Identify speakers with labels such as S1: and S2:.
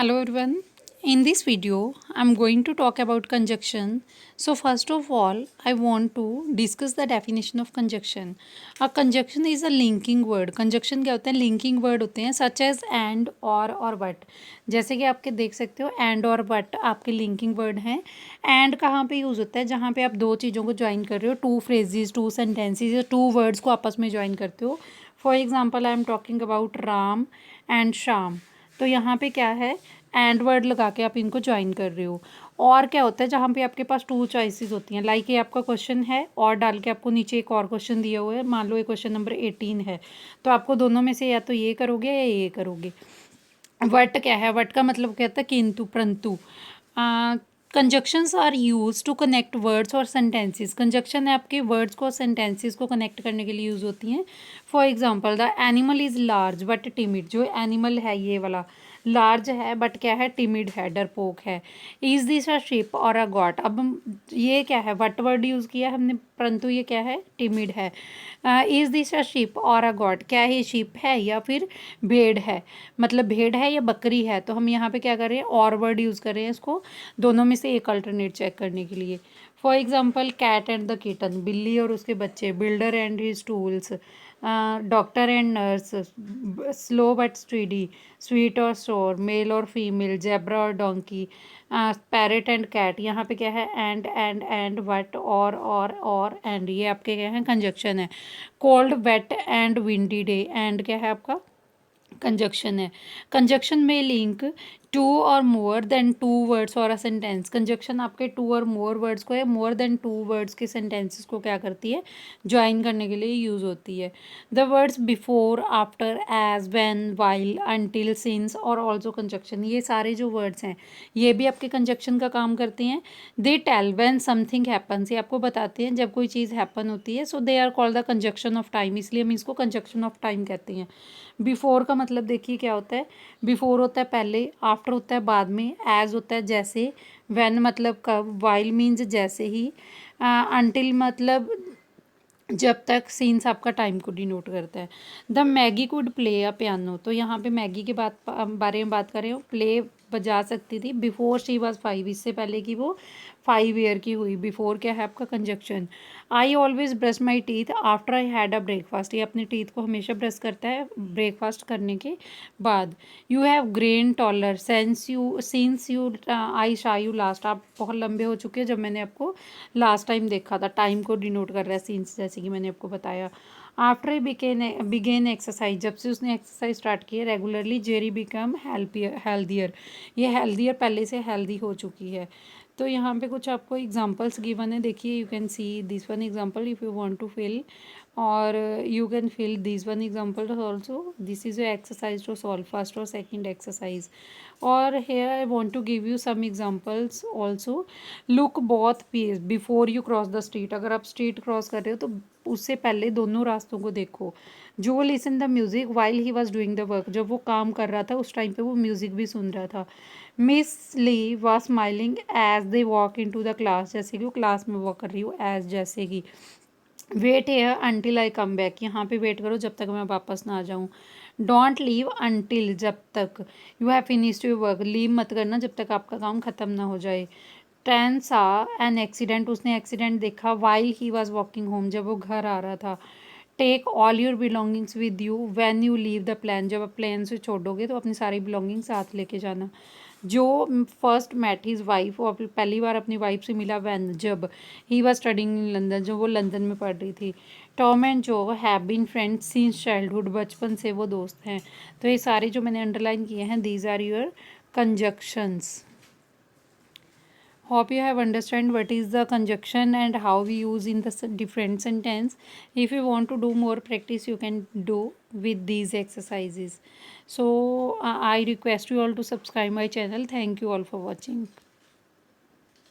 S1: Hello everyone. In this video, I'm going to talk about conjunction. So first of all, I want to discuss the definition of conjunction. A conjunction is a linking word. Conjunction क्या होता है? Linking word होते हैं such as and or but. जैसे कि आपके देख सकते हो and और but आपके linking word हैं. And कहाँ पे यूज़ होता है? जहाँ पे आप दो चीज़ों को join कर रहे हो, two phrases, two sentences या two words को आपस में join करते हो. For example, I am talking about Ram and Sham. तो यहाँ पे क्या है एंड वर्ड लगा के आप इनको ज्वाइन कर रहे हो. और क्या होता है जहाँ पे आपके पास टू चॉइसेस होती हैं लाइक ये आपका क्वेश्चन है और डाल के आपको नीचे एक और क्वेश्चन दिया हुआ है. मान लो ये क्वेश्चन नंबर 18 है तो आपको दोनों में से या तो ये करोगे या ये करोगे. वट क्या है? वट का मतलब क्या होता है? किंतु परंतु. Conjunctions are use to connect words और सेंटेंसेस. कंजक्शन है आपके वर्ड्स को और सेंटेंसेस को कनेक्ट करने के लिए यूज़ होती हैं. For example the animal is large but timid. जो एनिमल है ये वाला लार्ज है बट क्या है? टिमिड है, डरपोक है. इज़ दिस अ शिप और अ गॉट. अब ये क्या है? वट वर्ड यूज़ किया हमने परंतु ये क्या है? टिमिड है. इज़ दिस अ शिप और अ गॉट. क्या है? शिप है या फिर भेड़ है. मतलब भेड़ है या बकरी है. तो हम यहाँ पे क्या कर रहे हैं? और वर्ड यूज़ कर रहे हैं इसको दोनों में से एक अल्टरनेट चेक करने के लिए. For example cat and the kitten. बिल्ली और उसके बच्चे. Builder and his tools. Doctor and nurse. Slow but study. Sweet और सोर. मेल और फीमेल. जेब्रा और डोंकी. Parrot and cat. यहाँ पे क्या है? एंड वट और एंड. ये आपके क्या है? कंजक्शन है. Cold wet and windy day. And क्या है आपका? कंजक्शन है. कंजक्शन में लिंक टू और मोर देन टू वर्ड्स और अ सेंटेंस. कंजक्शन आपके टू और मोर वर्ड्स को या मोर देन टू वर्ड्स के सेंटेंसेस को क्या करती है? ज्वाइन करने के लिए यूज़ होती है. The words before, after, as, when, while, until, since और ऑल्सो कंजक्शन. ये सारे जो वर्ड्स हैं ये भी आपके कंजक्शन का काम करते हैं. They tell when something happens. ये आपको बताते हैं जब कोई चीज़ हैपन होती है. So they are called the conjunction of time. इसलिए हम इसको कंजक्शन ऑफ टाइम कहते हैं. बिफोर का मतलब देखिए क्या होता है? बिफोर होता है पहले, आफ्टर होता है बाद में, एज होता है जैसे, व्हेन मतलब कब, वाइल मीन्स जैसे ही, अनटिल मतलब जब तक, सीन्स आपका टाइम को डिनोट करता है. The Maggi could play a piano. तो यहाँ पे मैगी के बारे में बात कर रहे हो. प्ले बजा सकती थी बिफोर शी वॉज 5. इससे पहले कि वो 5 ईयर की हुई. बिफोर क्या है आपका? Conjunction. I always brush my teeth after I had a breakfast. ये अपने टीथ को हमेशा ब्रश करता है ब्रेकफास्ट करने के बाद. You have grown taller since you I saw you last. आप बहुत लंबे हो चुके हैं जब मैंने आपको लास्ट टाइम देखा था. टाइम को डिनोट कर रहा है सीन्स जैसे कि मैंने आपको बताया. After begin exercise. जब से उसने एक्सरसाइज स्टार्ट की है रेगुलरली. Jerry become healthier. ये हेल्दियर पहले से हेल्दी हो चुकी है. तो यहाँ पे कुछ आपको एग्जांपल्स गिवन है. देखिए you can see this one example if you want to fill और you can fill these one example also. This is your exercise to solve first or second exercise. और here I want to give you some examples also. look both ways before you cross the street. अगर आप street cross कर रहे हो तो उससे पहले दोनों रास्तों को देखो. जो listen the music while he was doing the work. जब वो काम कर रहा था उस टाइम पे वो म्यूजिक भी सुन रहा था. Miss Lee was smiling as they walk in to the class. जैसे कि वो क्लास में वॉक कर रही हो. एज जैसे कि. Wait here until I come back. यहाँ पे वेट करो जब तक मैं वापस ना आ जाऊँ. Don't leave until. जब तक you have finished your work. Leave मत करना जब तक आपका काम ख़त्म ना हो जाए. Train saw an accident. उसने एक्सीडेंट देखा while he was walking home. जब वो घर आ रहा था. Take all your belongings with you when you leave the plane. जब आप प्लेन से छोड़ोगे तो अपनी सारी बिलोंगिंग साथ लेके जाना. जो फर्स्ट मैट हिज वाइफ. वो पहली बार अपनी वाइफ से मिला वैन जब he was studying in London. जो वो लंदन में पढ़ रही थी. Tom and Jo have been friends since childhood. बचपन से वो दोस्त हैं. तो ये सारे जो मैंने अंडरलाइन किए हैं these are your conjunctions. Hope you have understand what is the conjunction and how we use in the different sentence. If you want to do more practice you can do with these exercises. So I request you all to subscribe my channel. Thank you all for watching.